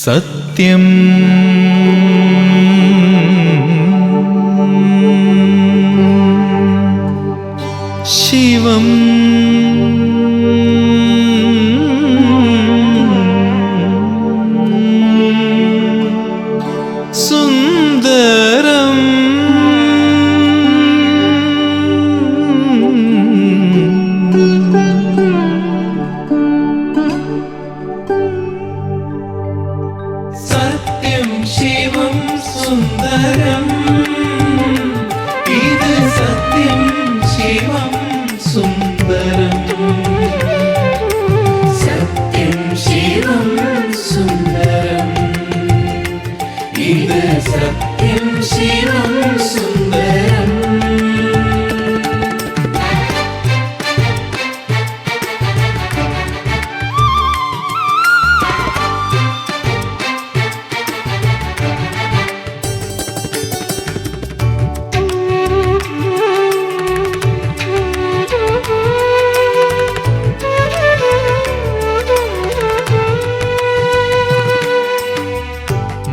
സത്യം ശിവം സുന്ദരം സത്യം ശിവം സുന്ദരം ഇത് സത്യം ശിവം സുന്ദരം സത്യം ശിവം സുന്ദരം ഇത് സത്യം ശിവം സുന്ദരം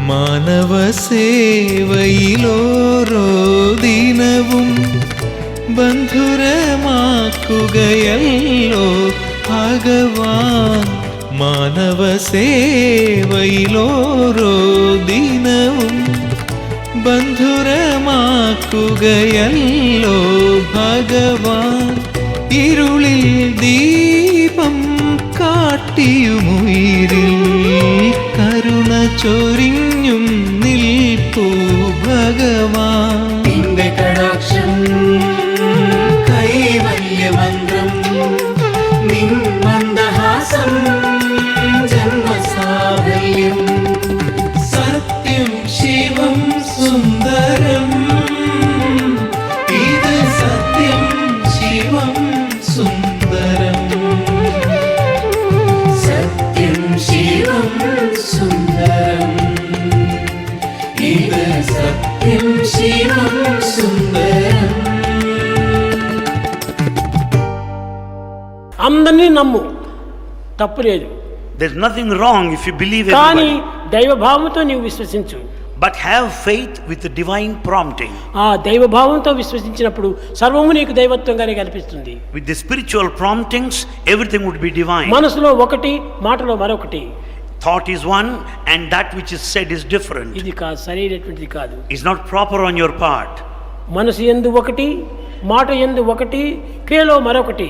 മാനവ സേവയിലോരോ ദിനവും ബന്ധുരമാക്കുകയല്ലോ ഭഗവാൻ. മാനവ സേവയിലോരോ ദിനവും ബന്ധുരമാക്കുകയല്ലോ ഭഗവാൻ. ഇരുളിൽ ദീപം കാട്ടിയുമുയിരിൽ കരുണ ചൊരിഞ്ഞും നിൽപ്പൂ ഭഗവാൻ. നിന്റെ കടാക്ഷം കൈവല്യമന്ത്രം നിൻ മന്ദഹാസം ജന്മസാഫല്യം. സത്യം ശിവം സുന്ദരം ഇത് സത്യം ശിവം സുന്ദരം സത്യം ശിവം സുന്ദരം ഇത് സത്യം ശിവം സുന്ദരം. అందరినీ నమ్ము, తప్పులేదు. There's nothing wrong if you believe కానీ everybody. దైవభావంతో నీవు విశ్వసించు. But have faith with the divine prompting. ఆ దైవభావంతో విశ్వసించినప్పుడు సర్వము నీకు దైవత్వంగానే కనిపిస్తుంది. With the spiritual promptings, everything would be divine. మనసులో ఒకటి, మాటలో మరొకటి. Thought is one and that which is said is different. ఇది కాదు, సరైనటువంటిది కాదు. Is not proper on your part. మనసు యందు ఒకటి, మాట యందు ఒకటి, క్రియలో మరొకటి.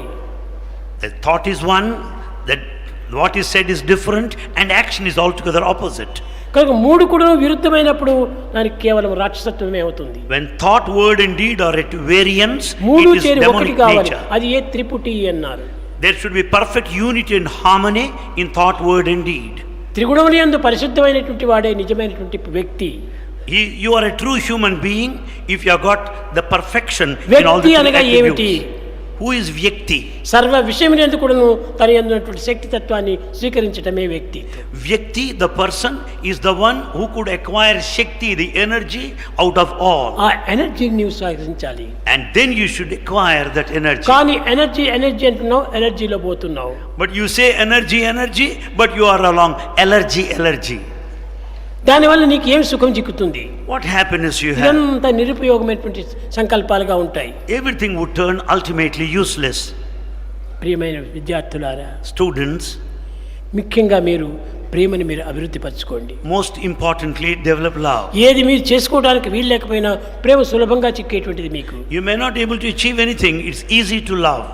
The thought is one, that what is said is different and action is altogether opposite. కనుక మూడు కూడా విరుద్ధమైనప్పుడు దానికి కేవలం రాక్షసత్వమే అవుతుంది. When thought, word and deed are at variance, మూడు it is చేరి ఒకటి demonic కావాలి. nature. అది ఏ త్రిపుటి అన్నారు. There should be perfect unity and harmony in thought, word and deed. త్రిగుణముల యందు పరిశుద్ధమైనటువంటి వాడే నిజమైనటువంటి వ్యక్తి. You are a true human being if you have got the perfection in all the వ్యక్తి three అనగా ఏమిటి? attributes. Who is Vyakti? సర్వ విషయమునందు కూడాను తన యందున్నటువంటి శక్తి తత్వాన్ని స్వీకరించటమే వ్యక్తి. Vyakti, the person, is the one who could acquire Shakti, the energy, out of all. ఆ ఎనర్జీని నీవు స్వీకరించాలి. And then you should acquire that energy. కానీ ఎనర్జీ అంటున్నావు, ఎనర్జీలో పోతున్నావు. But you say energy, but you are along allergy. దానివల్ల నీకు ఏం సుఖం చిక్కుతుంది? What happiness you have? ఇదంతా నిరుపయోగమైనటువంటి సంకల్పాలుగా ఉంటాయి. Everything would turn ultimately useless. ప్రియమైన విద్యార్థులారా, Students, ముఖ్యంగా మీరు ప్రేమని మీరు అభివృద్ధి పరచుకోండి. most importantly, develop love. ఏది మీరు చేసుకోవడానికి వీలు లేకపోయినా ప్రేమ సులభంగా చిక్కేటువంటిది మీకు. You may not be able to achieve anything, it's easy to love.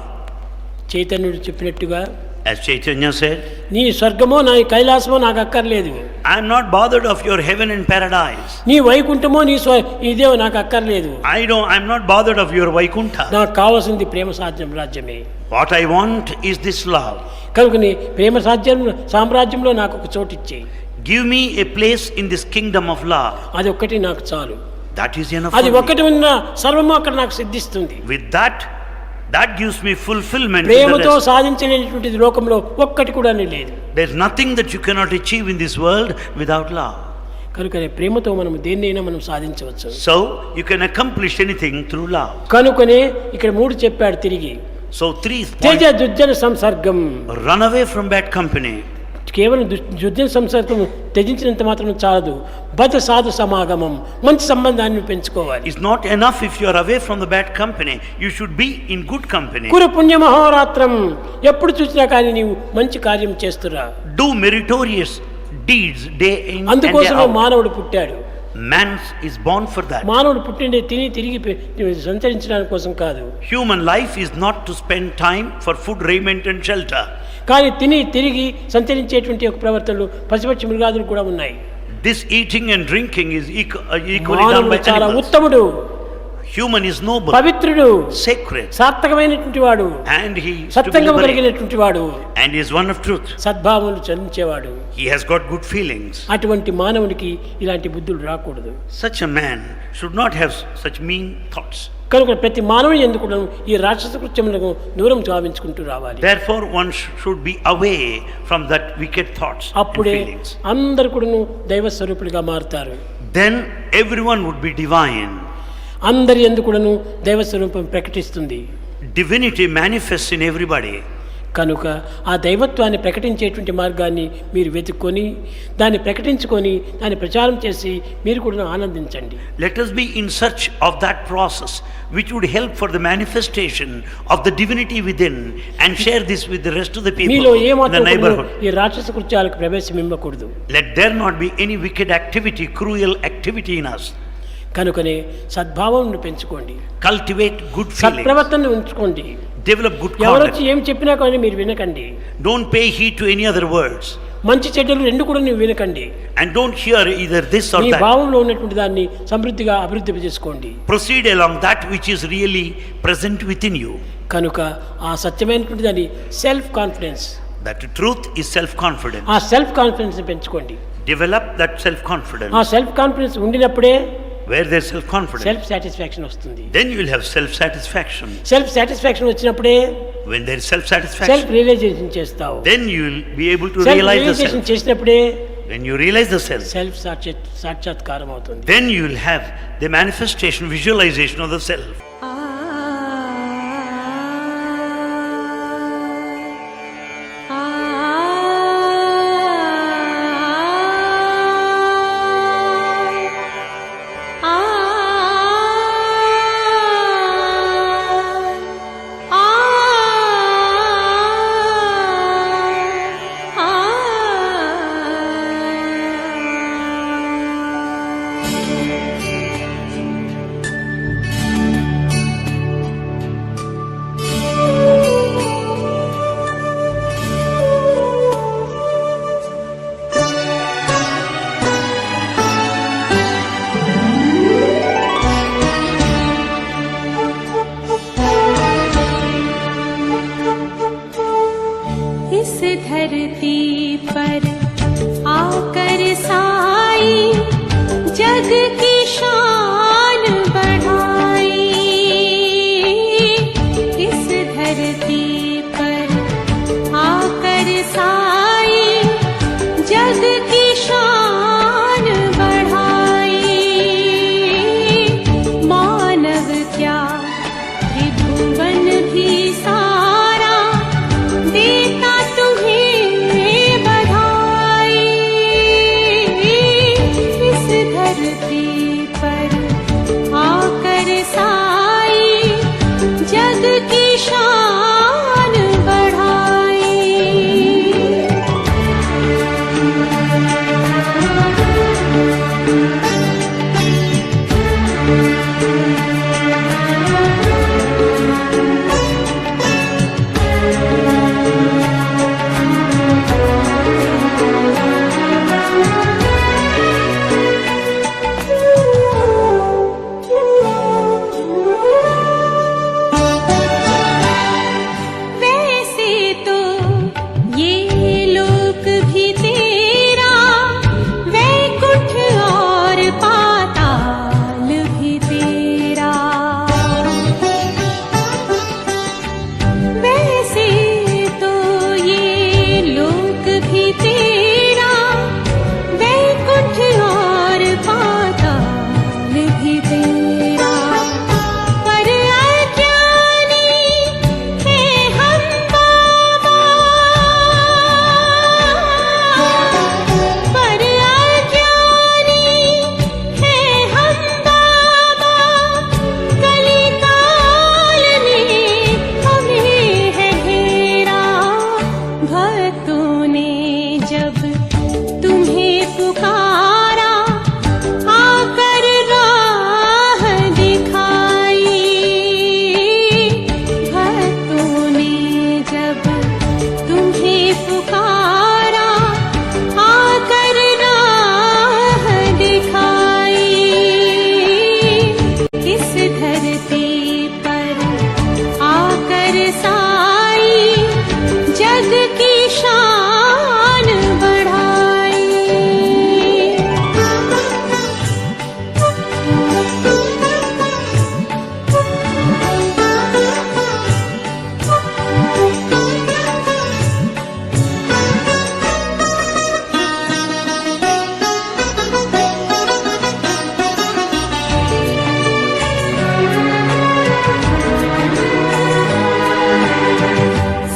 చైతన్యుడు చెప్పినట్టుగా, As Chaitanya said, నీ స్వర్గమో నా కైలాసమో నాకు అక్కర్లేదు. I am not bothered of your heaven and paradise. నీ వైకుంఠమో నీ ఇదే నాకు అక్కర్లేదు. I'm not bothered of your Vaikuntha. నాకు కావాల్సింది ప్రేమ రాజ్యమే. What I want is this love. కనుకని ప్రేమ సామ్రాజ్యంలో నాకు ఒక చోటు ఇచ్చేయి. Give me a place in this kingdom of love. అది ఒక్కటి నాకు చాలు. That is enough అది for me. ఒక్కటి ఉన్న సర్వము అక్కడ నాకు సిద్ధిస్తుంది. With that, That gives me fulfillment in the ప్రేమతో rest. సాధించలేనటువంటిది లోకంలో ఒక్కటి కూడా లేదు. There's nothing that you cannot achieve in this world without love. కనుకనే ప్రేమతో మనం దేన్నైనా మనం సాధించవచ్చు. So you can accomplish anything through love. కనుకనే ఇక్కడ 3 చెప్పాడు తిరిగి. So 3 త్యజ points. దుర్జన సంసర్గం. Run away from bad company. కేవలం దుర్జన సంసర్గం త్యజించినంత మాత్రం చాలదు. బద సాధు సమాగమం, మంచి సంబంధాన్ని పెంచుకోవాలి. It's not enough if you are away from the bad company. You should be in good company. కురు పుణ్య మహోరాత్రం, ఎప్పుడు చూసినా కానీ నీవు మంచి కార్యం చేస్తురా. Do meritorious deeds day in and day అందుకోసమే out. మానవుడు పుట్టాడు. Man is born for that. మానవుడు పుట్టిండే తిరిగి సంచరించడానికి కోసం కాదు. Human life is not to spend time for food, raiment and shelter. కానీ తిరిగి సంచరించేటువంటి ఒక ప్రవర్తనలు పశుపక్షి మృగాదులు కూడా ఉన్నాయి. This eating and drinking is equally done మానవుడు by చాలా animals. ఉత్తముడు, Human is noble, పవిత్రుడు, sacred, సాత్వికమైనటువంటి వాడు, and he is to be సత్సంగం liberated, కలిగినటువంటి వాడు, and he is one of truth. సద్భావములు చలించేవాడు. He has got good feelings. అటువంటి మానవునికి ఇలాంటి బుద్ధులు రాకూడదు. Such a man should not have such mean thoughts. కనుక ప్రతి మానవుని ఎందుకు ఈ రాక్షస కృత్యములకు దూరం గావించుకుంటూ రావాలి. Therefore one should be away from that wicked thoughts and అప్పుడే feelings. అందరు కూడా దైవ స్వరూపులుగా మారుతారు. Then everyone would be divine. అందరి ఎందుకు దైవ స్వరూపం ప్రకటిస్తుంది. Divinity manifests in everybody. కనుక ఆ దైవత్వాన్ని ప్రకటించేటువంటి మార్గాన్ని మీరు వెతుక్కొని దాన్ని ప్రకటించుకొని దాన్ని ప్రచారం చేసి మీరు కూడా ఆనందించండి. Let us be in search of that process which would help for the manifestation of the divinity within and share this with the rest of the people మీలో in the ఏమాత్రం neighborhood. ఈ రాక్షస కృత్యాలకు ప్రవేశం ఇవ్వకూడదు. Let there not be any wicked activity, cruel activity in us. కనుకనే సద్భావం పెంచుకోండి, Cultivate good feelings. సత్ప్రవర్తనను ఉంచుకోండి. Develop good ఎవరొచ్చి conduct. ఏం చెప్పినా కానీ మీరు వినకండి. Don't pay heed to any other words. మంచి చెడ్డలు రెండు కూడా నువ్వు వినకండి. And don't hear either this or me that. భావంలో ఉన్నటువంటి దాన్ని సమృద్ధిగా అభివృద్ధి చేసుకోండి. Proceed along that which is really present within you. కనుక ఆ సత్యమైనటువంటి దాన్ని self confidence, That truth is self-confidence. ఆ సెల్ఫ్ కాన్ఫిడెన్స్ పెంచుకోండి. Develop that self-confidence. ఆ సెల్ఫ్ కాన్ఫిడెన్స్ ఉండినప్పుడే Where there is self-confidence, self satisfaction వస్తుంది. then you will have self-satisfaction. Self satisfaction వచ్చినప్పుడే When there is self self-satisfaction, realisation చేస్తావు. then you will be able to self realize the realisation self. చేసినప్పుడే When you realize the self, self సాక్షాత్కారం అవుతుంది. then you will have the manifestation, visualization of the self. इस धरती पर आकर साई जग की शान बढ़ाई। इस धरती पर आकर साई जग की शान बढ़ाई। मानव क्या त्रिभुवन भी सारा देता तुम्हें बधाई। इस धरती पर भक्तों ने जब तुम्हें पुकारा, आकर राह दिखाई। भक्तों ने जब तुम्हें पुकारा, आकर राह दिखाई। इस धरती पर आकर साई, जग की शान बढ़ाई।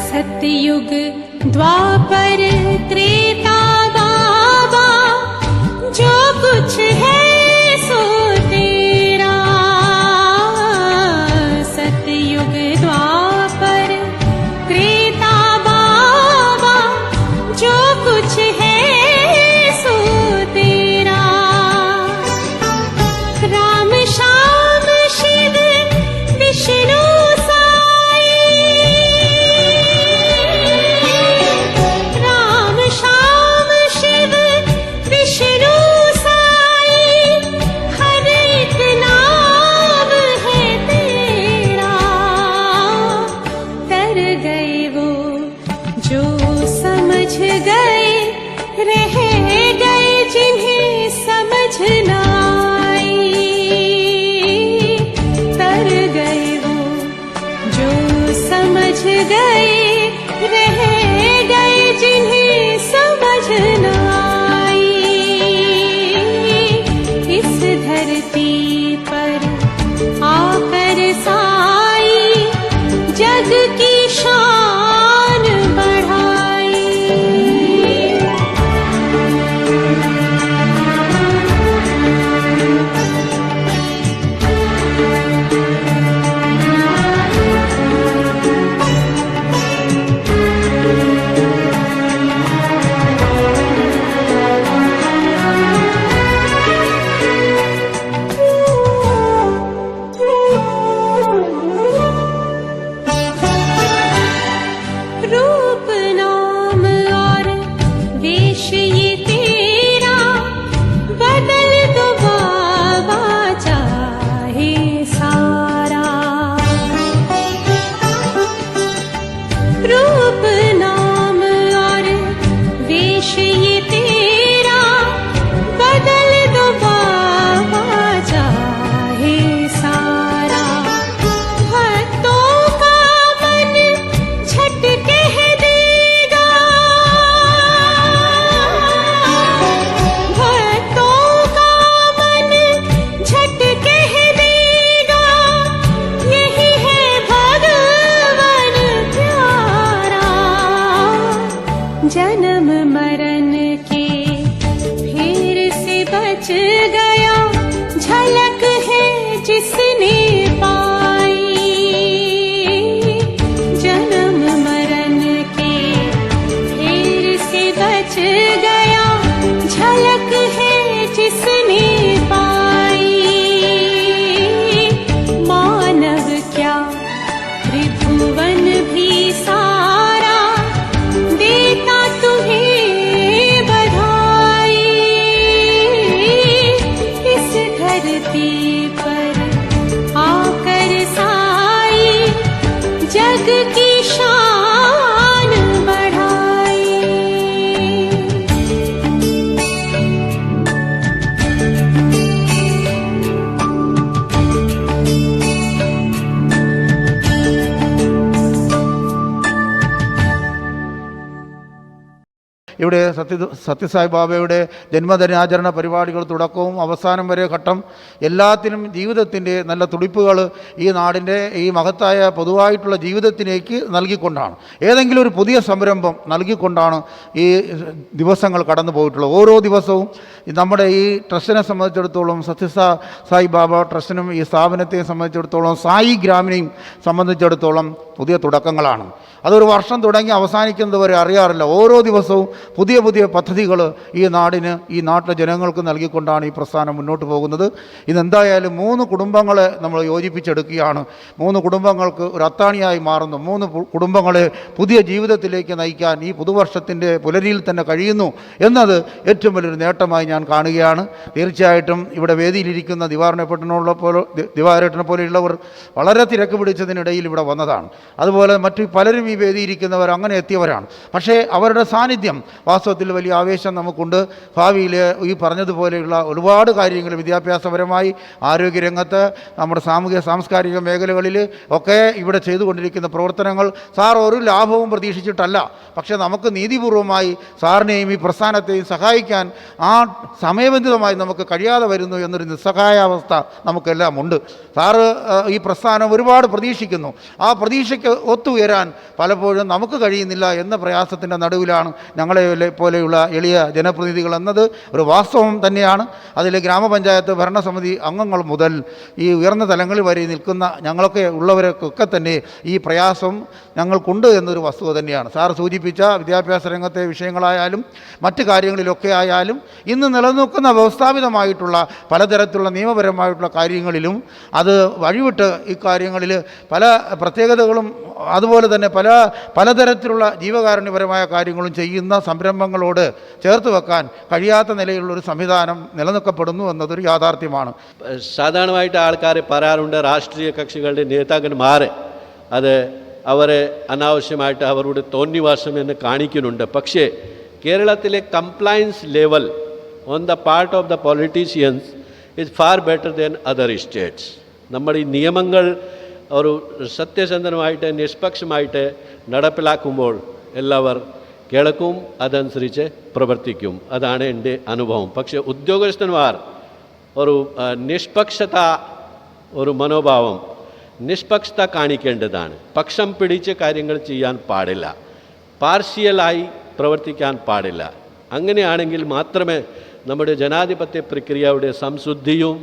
सतयुग द्वापर त्रेता बाबा, जो कुछ है सो तेरा। सतयुग द्वापर त्रेता बाबा, जो कुछ है सो तेरा। राम श्याम शिव विष्णु साई, राम श्याम शिव विष्णु साई, हर एक नाम है तेरा। तर गए वो जो समझ गए, रह गए जिन्हें समझ न आई। तर गए वो जो समझ गए, रह गए जिन्हें समझ न आई। इस धरती पर आकर साई, जग की शान बढ़ाई। रूप नाम और वेश ये तेरा, बदल दो बाबा चाहे सारा। रूप नाम और वेश ये तेरा, बदल दो बाबा चाहे सारा। भक्तों का मन झट कह देगा, भक्तों का मन झट कह देगा, यही है भगवान प्यारा। जन्म मरण के फेर से बच गया, झलक है जिसने पाई। जन्म मरण के फेर से बच गया, झलक है जिसने पाई। मानव क्या त्रिभुवन भी सारा, देता तुम्हें बधाई। इस धरती पर आकर साई, जग की शान बढ़ाई। ഇവിടെ സത്യസായി ബാബയുടെ ജന്മദിനാചരണ പരിപാടികൾ തുടക്കവും അവസാനം വരെ ഘട്ടം എല്ലാത്തിനും ജീവിതത്തിൻ്റെ നല്ല തുടിപ്പുകൾ ഈ നാടിൻ്റെ ഈ മഹത്തായ പൊതുവായിട്ടുള്ള ജീവിതത്തിലേക്ക് നൽകിക്കൊണ്ടാണ്, ഏതെങ്കിലും ഒരു പുതിയ സംരംഭം നൽകിക്കൊണ്ടാണ് ഈ ദിവസങ്ങൾ കടന്നു പോയിട്ടുള്ളത്. ഓരോ ദിവസവും നമ്മുടെ ഈ ട്രസ്റ്റിനെ സംബന്ധിച്ചിടത്തോളം, സത്യസായി ബാബ ട്രസ്റ്റിനും ഈ സ്ഥാപനത്തെയും സംബന്ധിച്ചിടത്തോളം, സായി ഗ്രാമിനെയും സംബന്ധിച്ചിടത്തോളം പുതിയ തുടക്കങ്ങളാണ്. അതൊരു വർഷം തുടങ്ങി അവസാനിക്കുന്നത് വരെ അറിയാറില്ല. ഓരോ ദിവസവും പുതിയ പുതിയ പദ്ധതികൾ ഈ നാട്ടിലെ ജനങ്ങൾക്ക് നൽകിക്കൊണ്ടാണ് ഈ പ്രസ്ഥാനം മുന്നോട്ട് പോകുന്നത്. ഇതെന്തായാലും 3 കുടുംബങ്ങളെ നമ്മൾ യോജിപ്പിച്ചെടുക്കുകയാണ്. 3 കുടുംബങ്ങൾക്ക് ഒരു അത്താണിയായി മാറുന്നു. 3 കുടുംബങ്ങളെ പുതിയ ജീവിതത്തിലേക്ക് നയിക്കാൻ ഈ പുതുവർഷത്തിൻ്റെ പുലരിയിൽ തന്നെ കഴിയുന്നു എന്നത് ഏറ്റവും വലിയൊരു നേട്ടമായി ഞാൻ കാണുകയാണ്. തീർച്ചയായിട്ടും ഇവിടെ വേദിയിലിരിക്കുന്ന ദിവാരേട്ടനെ പോലെയുള്ളവർ വളരെ തിരക്ക് പിടിച്ചതിനിടയിൽ ഇവിടെ വന്നതാണ്. അതുപോലെ മറ്റു പലരും ഈ വേദിയിരിക്കുന്നവർ അങ്ങനെ എത്തിയവരാണ്. പക്ഷേ അവരുടെ സാന്നിധ്യം വാസ്തവത്തിൽ വലിയ ആവേശം നമുക്കുണ്ട്. ഭാവിയിൽ ഈ പറഞ്ഞതുപോലെയുള്ള ഒരുപാട് കാര്യങ്ങൾ വിദ്യാഭ്യാസപരമായി, ആരോഗ്യരംഗത്ത്, നമ്മുടെ സാംസ്കാരിക മേഖലകളിൽ ഒക്കെ ഇവിടെ ചെയ്തുകൊണ്ടിരിക്കുന്ന പ്രവർത്തനങ്ങൾ സാർ ഒരു ലാഭവും പ്രതീക്ഷിച്ചിട്ടല്ല. പക്ഷേ നമുക്ക് നീതിപൂർവമായി സാറിനെയും ഈ പ്രസ്ഥാനത്തെയും സഹായിക്കാൻ ആ സമയബന്ധിതമായി നമുക്ക് കഴിയാതെ വരുന്നു എന്നൊരു നിസ്സഹായാവസ്ഥ നമുക്കെല്ലാം ഉണ്ട്. സാറ് ഈ പ്രസ്ഥാനം ഒരുപാട് പ്രതീക്ഷിക്കുന്നു. ആ പ്രതീക്ഷയ്ക്ക് ഒത്തുയരാൻ പലപ്പോഴും നമുക്ക് കഴിയുന്നില്ല എന്ന പ്രയാസത്തിൻ്റെ നടുവിലാണ് ഞങ്ങളെ പോലെയുള്ള എളിയ ജനപ്രതിനിധികൾ എന്നത് ഒരു വാസ്തവം തന്നെയാണ്. അതിൽ ഗ്രാമപഞ്ചായത്ത് ഭരണസമിതി അംഗങ്ങൾ മുതൽ ഈ ഉയർന്ന തലങ്ങളിൽ വരെ നിൽക്കുന്ന ഞങ്ങളൊക്കെ ഉള്ളവരൊക്കെ തന്നെ ഈ പ്രയാസം ഞങ്ങൾക്കുണ്ട് എന്നൊരു വസ്തുത തന്നെയാണ്. സാർ സൂചിപ്പിച്ച വിദ്യാഭ്യാസ രംഗത്തെ വിഷയങ്ങളായാലും മറ്റ് കാര്യങ്ങളിലൊക്കെ ആയാലും ഇന്ന് നിലനിൽക്കുന്ന വ്യവസ്ഥാപിതമായിട്ടുള്ള പലതരത്തിലുള്ള നിയമപരമായിട്ടുള്ള കാര്യങ്ങളിലും അത് വഴിവിട്ട് ഇക്കാര്യങ്ങളിൽ പല പ്രത്യേകതകളും അതുപോലെ തന്നെ പലതരത്തിലുള്ള ജീവകാരുണ്യപരമായ കാര്യങ്ങളും ചെയ്യുന്ന സംരംഭങ്ങളോട് ചേർത്ത് വെക്കാൻ കഴിയാത്ത നിലയിലുള്ളൊരു സംവിധാനം നിലനിൽക്കപ്പെടുന്നു എന്നതൊരു യാഥാർത്ഥ്യമാണ്. സാധാരണമായിട്ട് ആൾക്കാർ പറയാറുണ്ട്, രാഷ്ട്രീയ കക്ഷികളുടെ നേതാക്കന്മാർ അത് അവരെ അനാവശ്യമായിട്ട് അവരുടെ തോന്നിവാസം എന്ന് കാണിക്കുന്നുണ്ട്. പക്ഷേ കേരളത്തിലെ compliance level on the part of the politicians is far better than other States. നമ്മുടെ ഈ നിയമങ്ങൾ ഒരു സത്യസന്ധമായിട്ട് നിഷ്പക്ഷമായിട്ട് നടപ്പിലാക്കുമ്പോൾ എല്ലാവർ കേൾക്കും, അതനുസരിച്ച് പ്രവർത്തിക്കും. അതാണ് എൻ്റെ അനുഭവം. പക്ഷേ ഉദ്യോഗസ്ഥന്മാർ ഒരു നിഷ്പക്ഷത, ഒരു മനോഭാവം, നിഷ്പക്ഷത കാണിക്കേണ്ടതാണ്. പക്ഷം പിടിച്ച് കാര്യങ്ങൾ ചെയ്യാൻ പാടില്ല, പാർഷ്യലായി പ്രവർത്തിക്കാൻ പാടില്ല. അങ്ങനെയാണെങ്കിൽ മാത്രമേ നമ്മുടെ ജനാധിപത്യ പ്രക്രിയയുടെ സംശുദ്ധിയും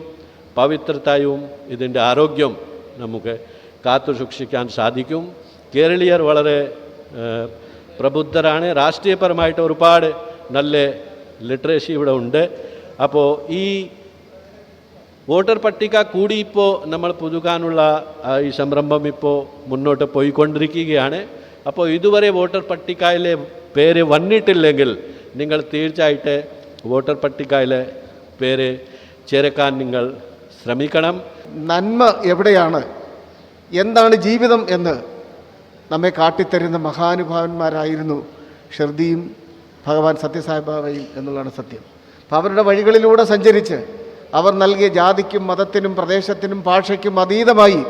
പവിത്രതയും ഇതിൻ്റെ ആരോഗ്യം നമുക്ക് കാത്തു സൂക്ഷിക്കാൻ സാധിക്കും. കേരളീയർ വളരെ പ്രബുദ്ധരാണ്. രാഷ്ട്രീയപരമായിട്ട് ഒരുപാട് നല്ല ലിറ്ററേസി ഇവിടെ ഉണ്ട്. അപ്പോൾ ഈ വോട്ടർ പട്ടിക കൂടി ഇപ്പോൾ നമ്മൾ പുതുക്കാനുള്ള ഈ സംരംഭം ഇപ്പോൾ മുന്നോട്ട് പോയിക്കൊണ്ടിരിക്കുകയാണ്. അപ്പോൾ ഇതുവരെ വോട്ടർ പട്ടികയിലെ പേര് വന്നിട്ടില്ലെങ്കിൽ നിങ്ങൾ തീർച്ചയായിട്ട് വോട്ടർ പട്ടികയിലെ പേര് ചേർക്കാൻ നിങ്ങൾ ശ്രമിക്കണം. നന്മ എവിടെയാണ്, എന്താണ് ജീവിതം എന്ന് നമ്മെ കാട്ടിത്തരുന്ന മഹാനുഭാവന്മാരായിരുന്നു ഷിർദിയും ഭഗവാൻ സത്യസായിബാബയും എന്നുള്ളതാണ് സത്യം. അപ്പോൾ അവരുടെ വഴികളിലൂടെ സഞ്ചരിച്ച് അവർ നൽകിയ ജാതിക്കും മതത്തിനും പ്രദേശത്തിനും ഭാഷയ്ക്കും അതീതമായി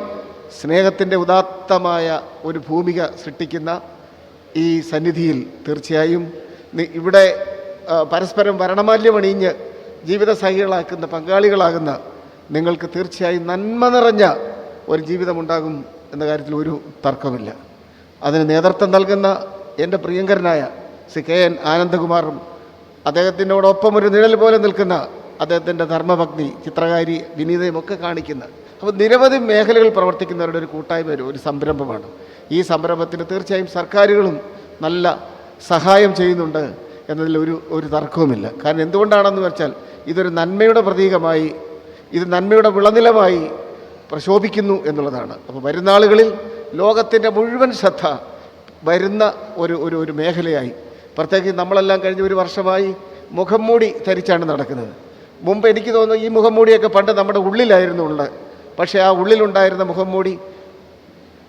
സ്നേഹത്തിൻ്റെ ഉദാത്തമായ ഒരു ഭൂമിക സൃഷ്ടിക്കുന്ന ഈ സന്നിധിയിൽ തീർച്ചയായും ഇവിടെ പരസ്പരം വരണമാല്യമണിഞ്ഞ് ജീവിതസഹികളാക്കുന്ന പങ്കാളികളാകുന്ന നിങ്ങൾക്ക് തീർച്ചയായും നന്മ നിറഞ്ഞ ഒരു ജീവിതമുണ്ടാകും എന്ന കാര്യത്തിൽ ഒരു തർക്കമില്ല. അതിന് നേതൃത്വം നൽകുന്ന എൻ്റെ പ്രിയങ്കരനായ ശ്രീ KN ആനന്ദകുമാറും അദ്ദേഹത്തിനോടൊപ്പം ഒരു നിഴൽ പോലെ നിൽക്കുന്ന അദ്ദേഹത്തിൻ്റെ ധർമ്മഭക്തി, ചിത്രകാരി വിനീതയും ഒക്കെ കാണിക്കുന്ന, അപ്പോൾ നിരവധി മേഖലകൾ പ്രവർത്തിക്കുന്നവരുടെ ഒരു കൂട്ടായ്മ, ഒരു സംരംഭമാണ്. ഈ സംരംഭത്തിന് തീർച്ചയായും സർക്കാരുകളും നല്ല സഹായം ചെയ്യുന്നുണ്ട് എന്നതിൽ ഒരു തർക്കവുമില്ല. കാരണം എന്തുകൊണ്ടാണെന്ന് വെച്ചാൽ ഇതൊരു നന്മയുടെ പ്രതീകമായി, ഇത് നന്മയുടെ വിളനിലമായി പ്രശോഭിക്കുന്നു എന്നുള്ളതാണ്. അപ്പോൾ വരുന്ന ആളുകളിൽ ലോകത്തിൻ്റെ മുഴുവൻ ശ്രദ്ധ വരുന്ന ഒരു മേഖലയായി, പ്രത്യേകിച്ച് നമ്മളെല്ലാം കഴിഞ്ഞ ഒരു വർഷമായി മുഖം മൂടി ധരിച്ചാണ് നടക്കുന്നത്. മുമ്പ് എനിക്ക് തോന്നുന്നു ഈ മുഖം മൂടിയൊക്കെ പണ്ട് നമ്മുടെ ഉള്ളിലായിരുന്നു ഉള്ളത്. പക്ഷേ ആ ഉള്ളിലുണ്ടായിരുന്ന മുഖം മൂടി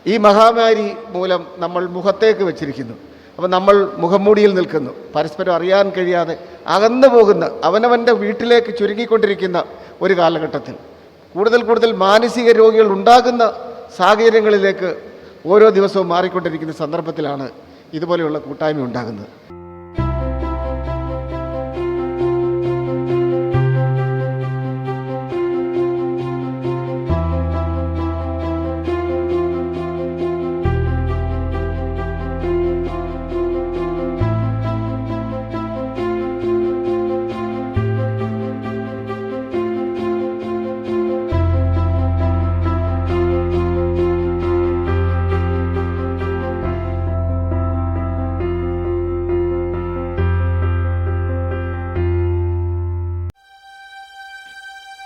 ഈ മഹാമാരി മൂലം നമ്മൾ മുഖത്തേക്ക് വെച്ചിരിക്കുന്നു. അപ്പോൾ നമ്മൾ മുഖംമൂടിയിൽ നിൽക്കുന്നു, പരസ്പരം അറിയാൻ കഴിയാതെ അകന്നു പോകുന്ന, അവനവൻ്റെ വീട്ടിലേക്ക് ചുരുങ്ങിക്കൊണ്ടിരിക്കുന്ന ഒരു കാലഘട്ടത്തിൽ കൂടുതൽ മാനസിക രോഗികൾ ഉണ്ടാകുന്ന സാഹചര്യങ്ങളിലേക്ക് ഓരോ ദിവസവും മാറിക്കൊണ്ടിരിക്കുന്ന സന്ദർഭത്തിലാണ് ഇതുപോലെയുള്ള കൂട്ടായ്മ ഉണ്ടാകുന്നത്.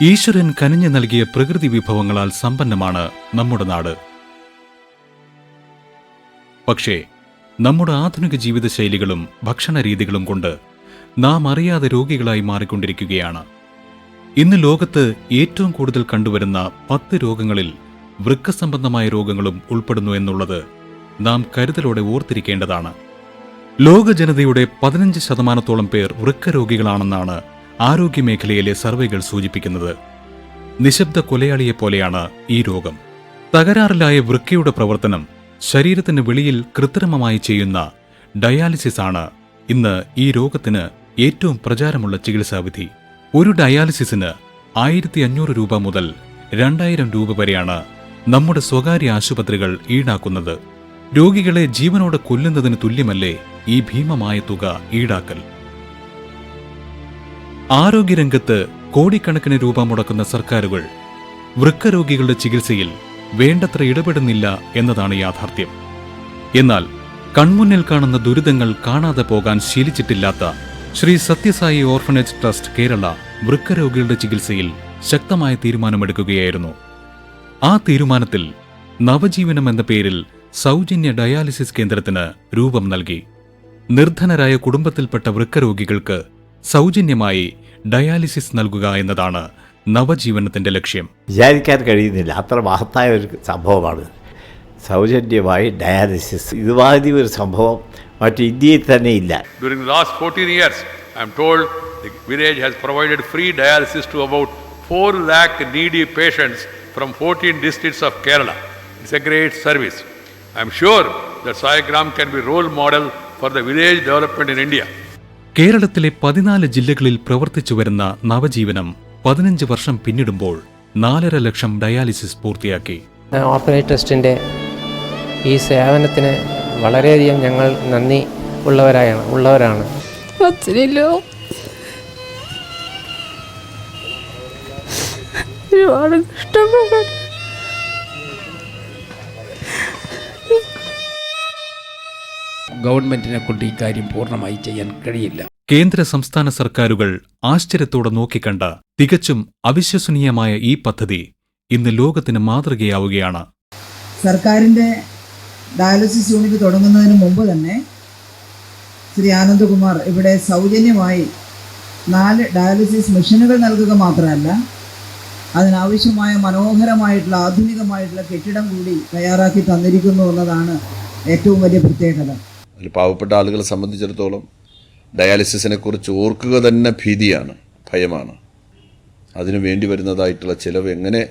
ഈശ്വരൻ കനിഞ്ഞു നൽകിയ പ്രകൃതി വിഭവങ്ങളാൽ സമ്പന്നമാണ് നമ്മുടെ നാട്. പക്ഷേ നമ്മുടെ ആധുനിക ജീവിതശൈലികളും ഭക്ഷണരീതികളും കൊണ്ട് നാം അറിയാതെ രോഗികളായി മാറിക്കൊണ്ടിരിക്കുകയാണ്. ഇന്ന് ലോകത്ത് ഏറ്റവും കൂടുതൽ കണ്ടുവരുന്ന 10 രോഗങ്ങളിൽ വൃക്ക സംബന്ധമായ രോഗങ്ങളും ഉൾപ്പെടുന്നു എന്നുള്ളത് നാം കരുതലോടെ ഓർത്തിരിക്കേണ്ടതാണ്. ലോക ജനതയുടെ 15% പേർ വൃക്ക രോഗികളാണെന്നാണ് ആരോഗ്യമേഖലയിലെ സർവേകൾ സൂചിപ്പിക്കുന്നത്. നിശബ്ദ കൊലയാളിയെപ്പോലെയാണ് ഈ രോഗം. തകരാറിലായ വൃക്കയുടെ പ്രവർത്തനം ശരീരത്തിന് വെളിയിൽ കൃത്രിമമായി ചെയ്യുന്ന ഡയാലിസിസ് ആണ് ഇന്ന് ഈ രോഗത്തിന് ഏറ്റവും പ്രചാരമുള്ള ചികിത്സാവിധി. ഒരു ഡയാലിസിസിന് 1500 രൂപ മുതൽ 2000 രൂപ വരെയാണ് നമ്മുടെ സ്വകാര്യ ആശുപത്രികൾ ഈടാക്കുന്നത്. രോഗികളെ ജീവനോടെ കൊല്ലുന്നതിന് തുല്യമല്ലേ ഈ ഭീമമായ തുക ഈടാക്കൽ? ആരോഗ്യരംഗത്ത് കോടിക്കണക്കിന് രൂപ മുടക്കുന്ന സർക്കാരുകൾ വൃക്കരോഗികളുടെ ചികിത്സയിൽ വേണ്ടത്ര ഇടപെടുന്നില്ല എന്നതാണ് യാഥാർത്ഥ്യം. എന്നാൽ കൺമുന്നിൽ കാണുന്ന ദുരിതങ്ങൾ കാണാതെ പോകാൻ ശീലിച്ചിട്ടില്ലാത്ത ശ്രീ സത്യസായി ഓർഫനേജ് ട്രസ്റ്റ് കേരള വൃക്കരോഗികളുടെ ചികിത്സയിൽ ശക്തമായ തീരുമാനമെടുക്കുകയായിരുന്നു. ആ തീരുമാനത്തിൽ നവജീവനം എന്ന പേരിൽ സൗജന്യ ഡയാലിസിസ് കേന്ദ്രത്തിന് രൂപം നൽകി. നിർധനരായ കുടുംബത്തിൽപ്പെട്ട വൃക്കരോഗികൾക്ക് സൗജന്യമായി ഡയാലിസിസ് നൽകുക എന്നതാണ് നവജീവനത്തിന്റെ ലക്ഷ്യം. വിചാരിക്കാൻ കഴിയുന്നില്ല, അത്ര മഹത്തായ ഒരു സംഭവമാണ് സൗജന്യമായി ഡയാലിസിസ്. ഇതുമാതിരി ഒരു സംഭവം മറ്റ് ഇന്ത്യയിൽ തന്നെ ഇല്ല. During the last 14 years, I am told the village has provided free dialysis to about 4 lakh needy patients from 14 districts of Kerala. It's a great service. I am sure that Sai Gram can be role model for the village development in India. കേരളത്തിലെ 14 ജില്ലകളിൽ പ്രവർത്തിച്ചു വരുന്ന നവജീവനം 15 വർഷം പിന്നിടുമ്പോൾ 4.5 ലക്ഷം dialysis പൂർത്തിയാക്കി. Orphanage ട്രസ്റ്റിൻ്റെ ഈ സേവനത്തിന് വളരെയധികം ഞങ്ങൾ നന്ദി ഉള്ളവരാണ്. അച്ഛനില്ലോ ഒരുപാട് കഷ്ടപ്പെട്ടു. ഗവൺമെന്റിനെ കൊണ്ട് ഈ കാര്യം പൂർണ്ണമായി ചെയ്യാൻ കഴിയില്ല. കേന്ദ്ര സംസ്ഥാന സർക്കാരുകൾ ആശ്ചര്യത്തോടെ നോക്കിക്കണ്ട തികച്ചും അവിശ്വസനീയമായ ഈ പദ്ധതി ഇന്ന് ലോകത്തിന് മാതൃകയാവുകയാണ്. സർക്കാരിൻ്റെ ഡയാലിസിസ് യൂണിറ്റ് തുടങ്ങുന്നതിന് മുമ്പ് തന്നെ ശ്രീ ആനന്ദകുമാർ ഇവിടെ സൗജന്യമായി 4 ഡയാലിസിസ് മെഷീനുകൾ നൽകുക മാത്രമല്ല, അതിനാവശ്യമായ മനോഹരമായിട്ടുള്ള ആധുനികമായിട്ടുള്ള കെട്ടിടം കൂടി തയ്യാറാക്കി തന്നിരിക്കുന്നു എന്നതാണ് ഏറ്റവും വലിയ പ്രത്യേകത. പാവപ്പെട്ട ആളുകളെ സംബന്ധിച്ചിടത്തോളം ഡയാലിസിസിനെ കുറിച്ച് ഓർക്കുക തന്നെ ഭീതിയാണ്, ഭയമാണ്. അതിനു വേണ്ടി വരുന്നതായിട്ടുള്ള ചിലവ് എങ്ങനെ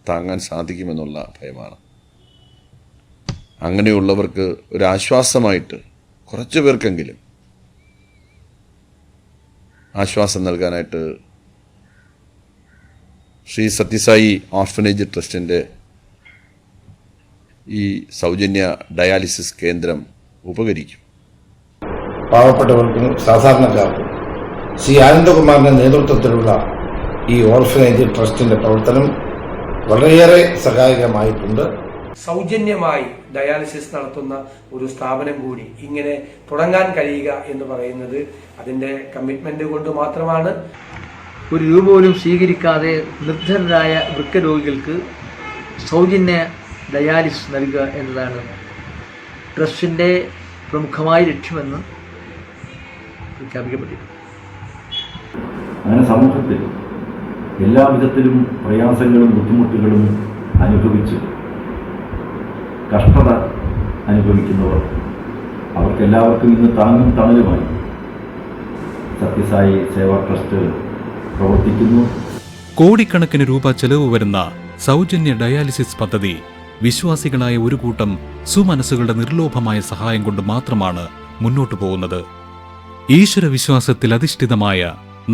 താങ്ങാൻ സാധിക്കുമെന്നുള്ള ഭയമാണ്. അങ്ങനെയുള്ളവർക്ക് ഒരു ആശ്വാസമായിട്ട് കുറച്ചു പേർക്കെങ്കിലും ആശ്വാസം നൽകാനായിട്ട് ശ്രീ സത്യസായി ഓർഫനേജ് ട്രസ്റ്റിൻ്റെ ഈ സൗജന്യ ഡയാലിസിസ് കേന്ദ്രം ഉപകരിക്കും. പാവപ്പെട്ടവർക്കും സാധാരണക്കാർക്കും ശ്രീ ആനന്ദകുമാറിൻ്റെ നേതൃത്വത്തിലുള്ള ഈ ഓർഫനേജ് ട്രസ്റ്റിൻ്റെ പ്രവർത്തനം വളരെയേറെ സഹായകമായിട്ടുണ്ട്. സൗജന്യമായി ഡയാലിസിസ് നടത്തുന്ന ഒരു സ്ഥാപനം കൂടി ഇങ്ങനെ തുടങ്ങാൻ കഴിയുക എന്ന് പറയുന്നത് അതിൻ്റെ കമ്മിറ്റ്മെന്റ് കൊണ്ട് മാത്രമാണ്. ഒരു രൂപ പോലും സ്വീകരിക്കാതെ നിർധനരായ വൃക്കരോഗികൾക്ക് സൗജന്യ ഡയാലിസിസ് നൽകുക എന്നതാണ് ട്രസ്റ്റിൻ്റെ പ്രമുഖമായ ലക്ഷ്യമെന്ന് പ്രഖ്യാപിക്കപ്പെട്ടിട്ടുണ്ട്. അങ്ങനെ സമൂഹത്തിൽ എല്ലാവിധത്തിലും പ്രയാസങ്ങളും ബുദ്ധിമുട്ടുകളും അനുഭവിച്ച് കഷ്ടത അനുഭവിക്കുന്നവർ, അവർക്കെല്ലാവർക്കും ഇന്ന് താങ്ങും തണലുമായി സത്യസായി സേവാ ട്രസ്റ്റ് പ്രവർത്തിക്കുന്നു. കോടിക്കണക്കിന് രൂപ ചെലവ് വരുന്ന സൗജന്യ ഡയാലിസിസ് പദ്ധതി വിശ്വാസികളായ ഒരു കൂട്ടം സുമനസ്സുകളുടെ നിർലോഭമായ സഹായം കൊണ്ട് മാത്രമാണ് മുന്നോട്ടു പോകുന്നത്. ഈശ്വര വിശ്വാസത്തിൽ അധിഷ്ഠിതമായ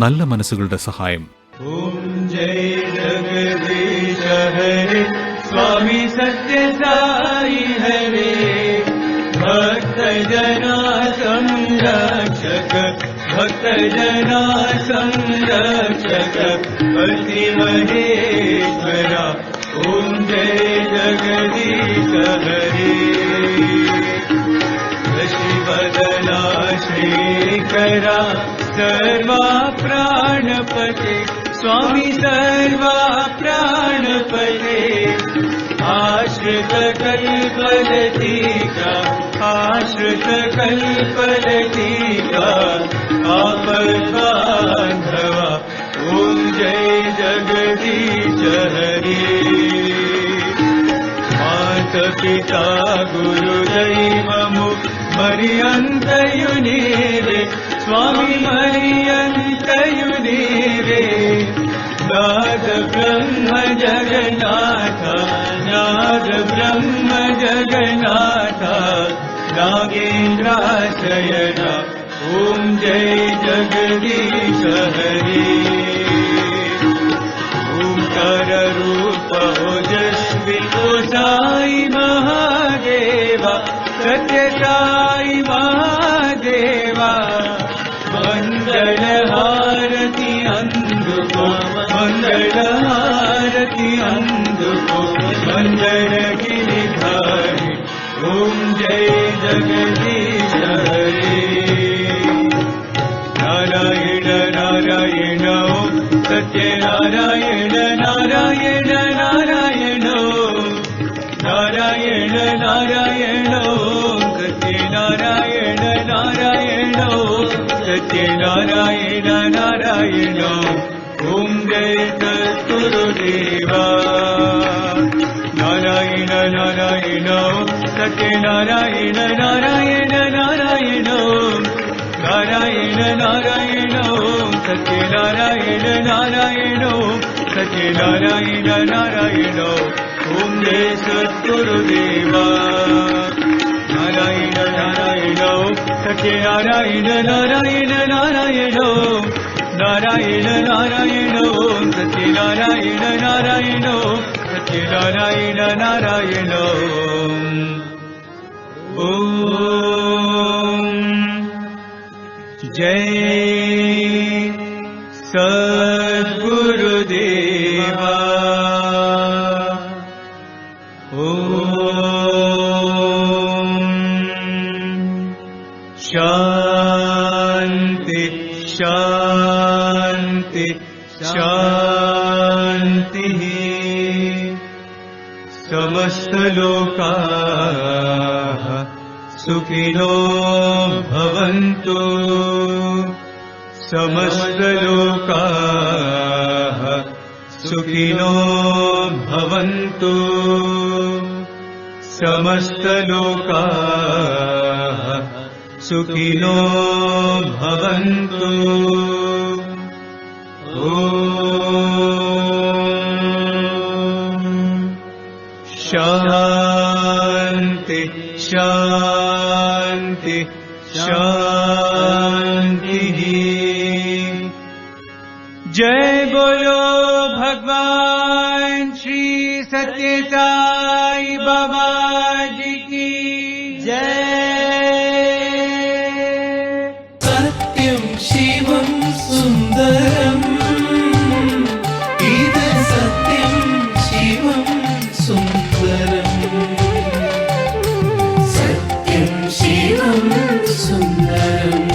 നല്ല മനസ്സുകളുടെ സഹായം. स्वामी सत्य साई हरे भक्त जना संरक्षक भक्त जना संरक्षक पति महेश्वरा ओम जय जगदीश हरे शशिवदना श्रीकरा सर्वा प्राणपते स्वामी सर्वा प्राणपते आश्रित कल्पलतिका आश्रित कल्पलतिका आपद्बान्धवा ॐ जय जगदीश हरे माता-पिता गुरुदैवमु मरियन्तयुनीरे स्वामी मरियन्तयुनीरे नाद ब्रह्म जगन्नाथ नाद ब्रह्म जगन्नाथ नागेन्द्राशयन ॐ जय जगदीश हरे ओंकार रूप ओजस्वी साई महादेवा सत्य साई महादेवा मंगल हारति अंधुको मंगल हारति अंधुको मंगल गिरिधारी ओम जय जगदीश हरे नारायण नारायण सत्य नारायण नारायण नारायण नारायण नारायण सत्य नारायण नारायण सत्य नारायण नारायण ओम जय सद्गुरुदेवा नारायण नारायण सत्य नारायण नारायण नारायण नारायण नारायण सत्य नारायण नारायण सत्य नारायण नारायण ओम जय सद्गुरुदेवा नारायण नारायण सत्य नारायण नारायण नारायण नारायण नारायण सत्य नारायण नारायण सत्य नारायण नारायण ओम जय सद्गुरुदेवा ओम शांति शांति शांति समस्त लोकाः सुखिनो भवन्तु समस्त लोकाः सुखिनो भवन्तु समस्त लोकाः सुखिनो भवन्तु शांति शांति शांति जय बोलो भगवान श्री सत्य साई बाबा जी की जय सत्यं शिवं सुंदरम् इद सत्यं शिवं सुंदरम् सत्यं शिवं सुंदरम्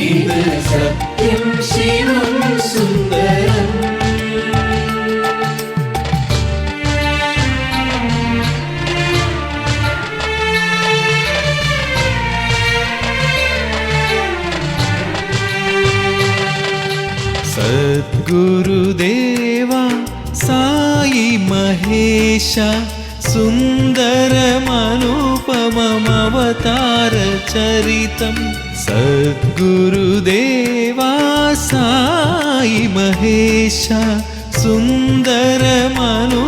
इद सत्यं शिवं सुंदरम् सद्गुरुदेवा साई महेश सुन्दरमनुपममवतार चरितं सद्गुरुदेवा साई महेश सुन्दरमनु